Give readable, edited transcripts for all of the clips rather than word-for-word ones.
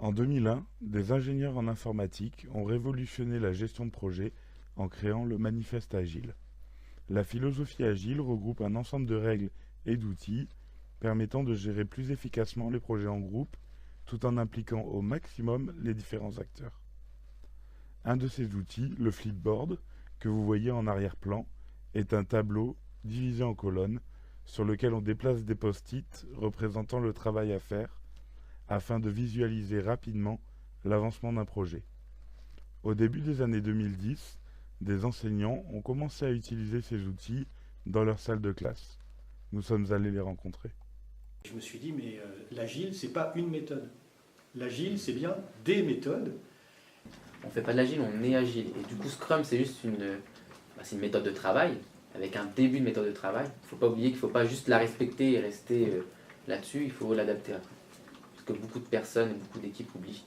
En 2001, des ingénieurs en informatique ont révolutionné la gestion de projet en créant le Manifeste Agile. La philosophie agile regroupe un ensemble de règles et d'outils permettant de gérer plus efficacement les projets en groupe tout en impliquant au maximum les différents acteurs. Un de ces outils, le Flipboard, que vous voyez en arrière-plan, est un tableau divisé en colonnes sur lequel on déplace des post-it représentant le travail à faire afin de visualiser rapidement l'avancement d'un projet. Au début des années 2010, des enseignants ont commencé à utiliser ces outils dans leur salle de classe. Nous sommes allés les rencontrer. Je me suis dit, mais l'agile, c'est pas une méthode. L'agile, c'est bien des méthodes. On ne fait pas de l'agile, on est agile. Et du coup, Scrum, c'est juste c'est une méthode de travail, avec un début de méthode de travail. Il ne faut pas oublier qu'il ne faut pas juste la respecter et rester là-dessus, il faut l'adapter après. Parce que beaucoup de personnes et beaucoup d'équipes oublient.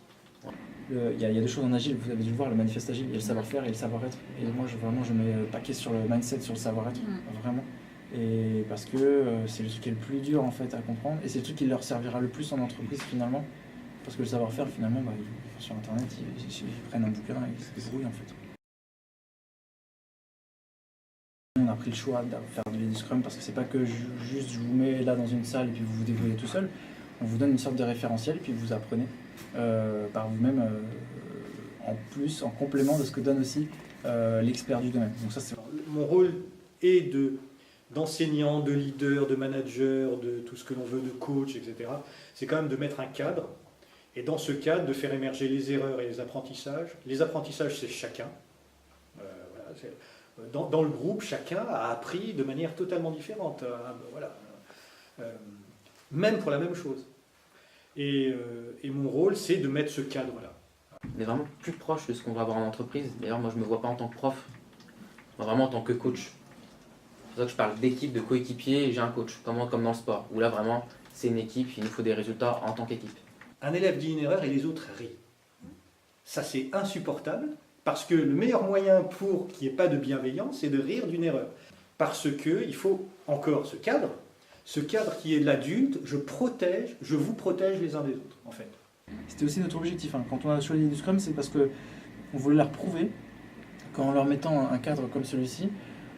Il y a deux choses en agile, vous avez dû le voir, le manifeste agile, il y a le savoir-faire et le savoir-être. Et moi, je mets le paquet sur le mindset, sur le savoir-être, vraiment. Et parce que c'est le truc qui est le plus dur en fait à comprendre, et c'est le truc qui leur servira le plus en entreprise finalement. Parce que le savoir-faire, finalement, ils vont sur internet, ils prennent un bouquin et ils se débrouillent en fait. On a pris le choix de faire du Scrum parce que c'est pas que juste je vous mets là dans une salle et puis vous vous débrouillez tout seul. On vous donne une sorte de référentiel, puis vous apprenez par vous-même en plus, en complément de ce que donne aussi l'expert du domaine. Donc ça, c'est... Mon rôle est d'enseignant, de leader, de manager, de tout ce que l'on veut, de coach, etc. C'est quand même de mettre un cadre, et dans ce cadre, de faire émerger les erreurs et les apprentissages. Les apprentissages, c'est chacun. Dans le groupe, chacun a appris de manière totalement différente. Même pour la même chose. Et mon rôle, c'est de mettre ce cadre-là. On est vraiment plus proche de ce qu'on va avoir en entreprise. D'ailleurs, moi, je ne me vois pas en tant que prof, moi, vraiment en tant que coach. C'est pour ça que je parle d'équipe, de coéquipier, et j'ai un coach, comme dans le sport, où là, vraiment, c'est une équipe, il nous faut des résultats en tant qu'équipe. Un élève dit une erreur et les autres rient. Ça, c'est insupportable, parce que le meilleur moyen pour qu'il n'y ait pas de bienveillance, c'est de rire d'une erreur. Parce qu'il faut encore ce cadre qui est l'adulte, je vous protège les uns des autres, en fait. C'était aussi notre objectif. Quand on a choisi du Scrum, c'est parce qu'on voulait leur prouver qu'en leur mettant un cadre comme celui-ci,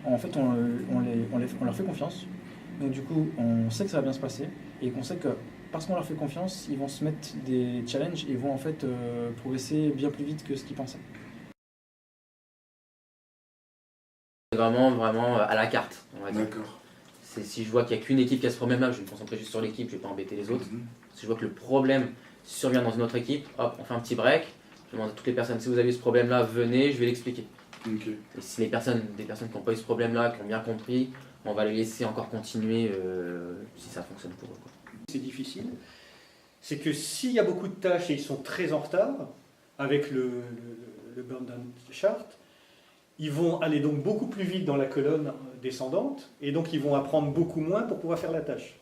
en fait, on leur fait confiance. Donc du coup, on sait que ça va bien se passer et qu'on sait que parce qu'on leur fait confiance, ils vont se mettre des challenges et vont en fait progresser bien plus vite que ce qu'ils pensaient. C'est vraiment à la carte, on va dire. D'accord. Si je vois qu'il n'y a qu'une équipe qui a ce problème-là, je vais me concentrer juste sur l'équipe, je ne vais pas embêter les autres. Si je vois que le problème survient dans une autre équipe, hop, on fait un petit break. Je demande à toutes les personnes, si vous avez ce problème-là, venez, je vais l'expliquer. Okay. Et si des personnes qui n'ont pas eu ce problème-là, qui ont bien compris, on va les laisser encore continuer si ça fonctionne pour eux. C'est difficile. C'est que s'il y a beaucoup de tâches et ils sont très en retard, avec le burn-down chart, ils vont aller donc beaucoup plus vite dans la colonne descendante, et donc ils vont apprendre beaucoup moins pour pouvoir faire la tâche.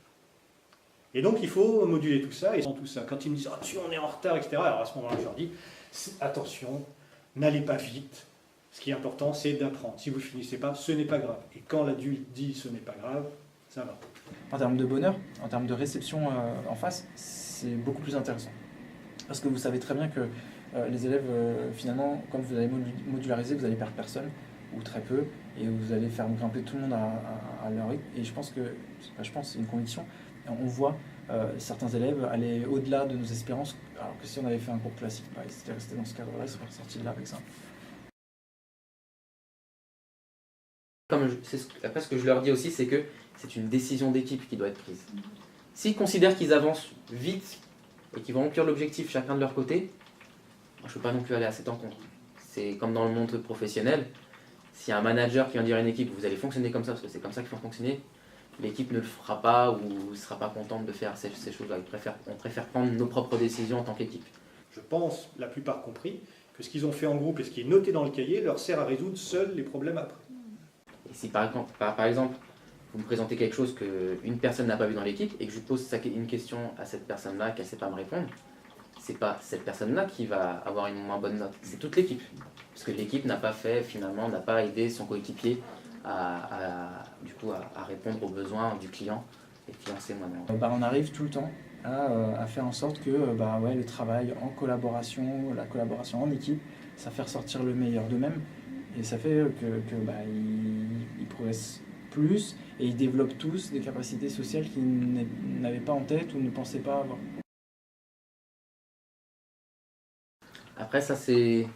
Et donc il faut moduler tout ça, et tout ça. Quand ils me disent « Ah, tu on est en retard, etc. » Alors à ce moment-là, je leur dis « Attention, n'allez pas vite. Ce qui est important, c'est d'apprendre. Si vous ne finissez pas, ce n'est pas grave. Et quand l'adulte dit « ce n'est pas grave », ça va. » En termes de bonheur, en termes de réception en face, c'est beaucoup plus intéressant. Parce que vous savez très bien que les élèves, finalement, quand vous allez modulariser, vous allez perdre personne, ou très peu, et vous allez faire grimper tout le monde à leur rythme. Et je pense que, c'est une conviction, on voit certains élèves aller au-delà de nos espérances, alors que si on avait fait un cours classique, ils étaient restés dans ce cadre-là, ils seraient ressortis de là avec ça. Après, ce que je leur dis aussi, c'est que c'est une décision d'équipe qui doit être prise. S'ils considèrent qu'ils avancent vite et qu'ils vont remplir l'objectif chacun de leur côté, moi, je ne peux pas non plus aller à cette encontre. C'est comme dans le monde professionnel, s'il y a un manager qui vient dire à une équipe, vous allez fonctionner comme ça, parce que c'est comme ça qu'il faut fonctionner, l'équipe ne le fera pas ou ne sera pas contente de faire ces choses-là. On préfère prendre nos propres décisions en tant qu'équipe. Je pense, la plupart compris, que ce qu'ils ont fait en groupe et ce qui est noté dans le cahier leur sert à résoudre seuls les problèmes après. Et si par exemple, vous me présentez quelque chose qu'une personne n'a pas vu dans l'équipe et que je pose une question à cette personne-là qu'elle ne sait pas me répondre, c'est pas cette personne-là qui va avoir une moins bonne note, c'est toute l'équipe. Parce que l'équipe n'a pas aidé son coéquipier à répondre aux besoins du client et puis lancez-moi dans... On arrive tout le temps à faire en sorte que le travail en collaboration, la collaboration en équipe, ça fait ressortir le meilleur d'eux-mêmes et ça fait ils progressent plus et ils développent tous des capacités sociales qu'ils n'avaient pas en tête ou ne pensaient pas avoir. Après ça c'est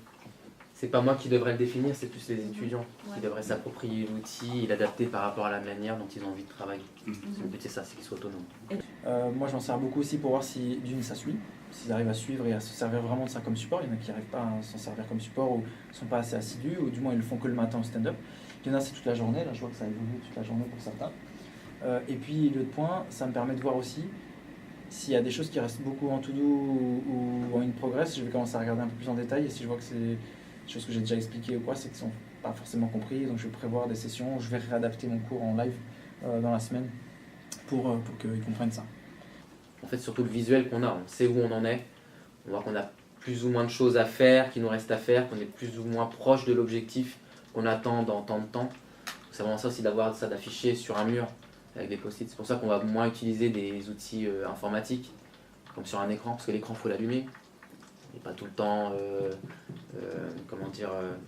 pas moi qui devrais le définir, c'est plus les étudiants qui devraient s'approprier l'outil et l'adapter par rapport à la manière dont ils ont envie de travailler. Le but c'est ça, c'est qu'ils soient autonomes. Moi je m'en sers beaucoup aussi pour voir si d'une ça suit, s'ils arrivent à suivre et à se servir vraiment de ça comme support. Il y en a qui n'arrivent pas à s'en servir comme support ou ne sont pas assez assidus ou du moins ils le font que le matin au stand-up. Il y en a c'est toute la journée, là je vois que ça évolue toute la journée pour certains. Et puis l'autre point, ça me permet de voir aussi s'il y a des choses qui restent beaucoup en to-do ou en in progress, je vais commencer à regarder un peu plus en détail et si je vois que c'est des choses que j'ai déjà expliquées ou quoi, c'est qu'ils ne sont pas forcément compris, donc je vais prévoir des sessions, je vais réadapter mon cours en live dans la semaine pour qu'ils comprennent ça. En fait, surtout le visuel qu'on a, on sait où on en est, on voit qu'on a plus ou moins de choses à faire, qu'il nous reste à faire, qu'on est plus ou moins proche de l'objectif qu'on attend dans tant de temps. C'est vraiment ça aussi d'avoir ça d'afficher sur un mur avec des post-it. C'est pour ça qu'on va moins utiliser des outils informatiques comme sur un écran, parce que l'écran il faut l'allumer. Il n'est pas tout le temps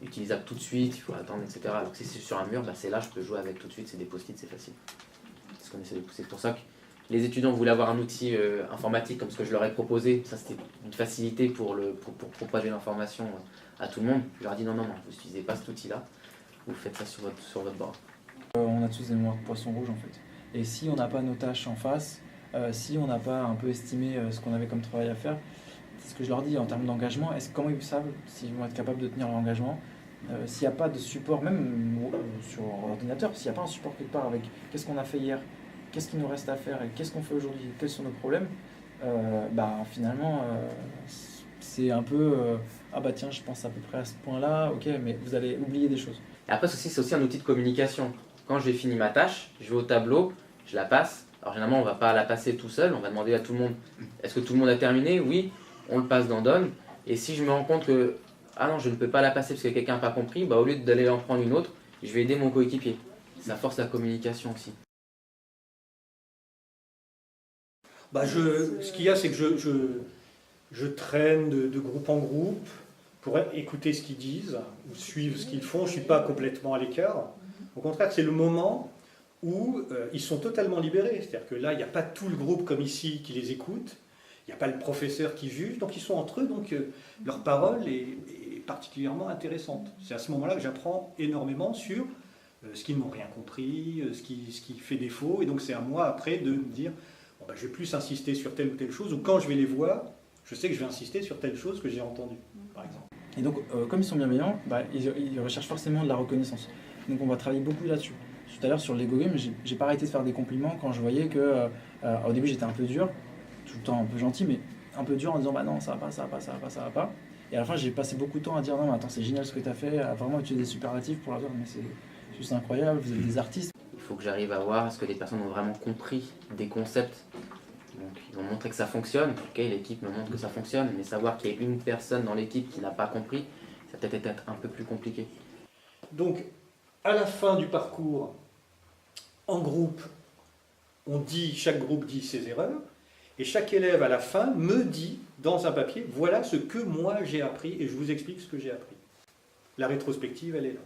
utilisable tout de suite, il faut attendre, etc. Alors que si c'est sur un mur, c'est là, je peux jouer avec tout de suite, c'est des post-it, c'est facile. C'est ce qu'on essaie de pousser. C'est pour ça que les étudiants voulaient avoir un outil informatique comme ce que je leur ai proposé. Ça, c'était une facilité pour propager l'information à tout le monde. Je leur ai dit non, vous n'utilisez pas cet outil-là, vous faites ça sur votre bord. On a tous des mémoires de poisson rouge en fait. Et si on n'a pas nos tâches en face, si on n'a pas un peu estimé ce qu'on avait comme travail à faire, c'est ce que je leur dis en termes d'engagement, comment ils savent s'ils vont être capables de tenir l'engagement s'il n'y a pas de support, même sur ordinateur, s'il n'y a pas un support quelque part avec qu'est-ce qu'on a fait hier, qu'est-ce qu'il nous reste à faire et qu'est-ce qu'on fait aujourd'hui, quels sont nos problèmes, finalement c'est un peu tiens je pense à peu près à ce point-là, ok, mais vous allez oublier des choses. Et après c'est aussi un outil de communication. Quand j'ai fini ma tâche, je vais au tableau, je la passe. Alors généralement on ne va pas la passer tout seul, on va demander à tout le monde est-ce que tout le monde a terminé? Oui, on le passe dans Donne. Et si je me rends compte que ah non je ne peux pas la passer parce que quelqu'un n'a pas compris, au lieu d'aller en prendre une autre, je vais aider mon coéquipier. Ça force la communication aussi. Ce qu'il y a, c'est que je traîne de groupe en groupe pour écouter ce qu'ils disent ou suivre ce qu'ils font. Je ne suis pas complètement à l'écart. Au contraire, c'est le moment où ils sont totalement libérés. C'est-à-dire que là, il n'y a pas tout le groupe comme ici qui les écoute. Il n'y a pas le professeur qui juge. Donc ils sont entre eux. Donc leur parole est particulièrement intéressante. C'est à ce moment-là que j'apprends énormément sur ce qu'ils n'ont rien compris, ce qui fait défaut. Et donc c'est à moi après de me dire je vais plus insister sur telle ou telle chose. Ou quand je vais les voir, je sais que je vais insister sur telle chose que j'ai entendue, par exemple. Et donc, comme ils sont bienveillants, ils recherchent forcément de la reconnaissance. Donc on va travailler beaucoup là-dessus. Tout à l'heure sur l'ego game, j'ai pas arrêté de faire des compliments quand je voyais que au début j'étais un peu dur, tout le temps un peu gentil, mais un peu dur en disant non ça va pas. Et à la fin j'ai passé beaucoup de temps à dire non mais attends c'est génial ce que tu as fait, à vraiment utiliser des superlatifs pour leur dire mais c'est juste incroyable, vous êtes des artistes. Il faut que j'arrive à voir est-ce que les personnes ont vraiment compris des concepts. Donc ils vont montrer que ça fonctionne, ok, l'équipe me montre que ça fonctionne, mais savoir qu'il y a une personne dans l'équipe qui n'a pas compris, ça peut être un peu plus compliqué. Donc à la fin du parcours, en groupe, chaque groupe dit ses erreurs, et chaque élève à la fin me dit dans un papier, voilà ce que moi j'ai appris, et je vous explique ce que j'ai appris. La rétrospective, elle est là.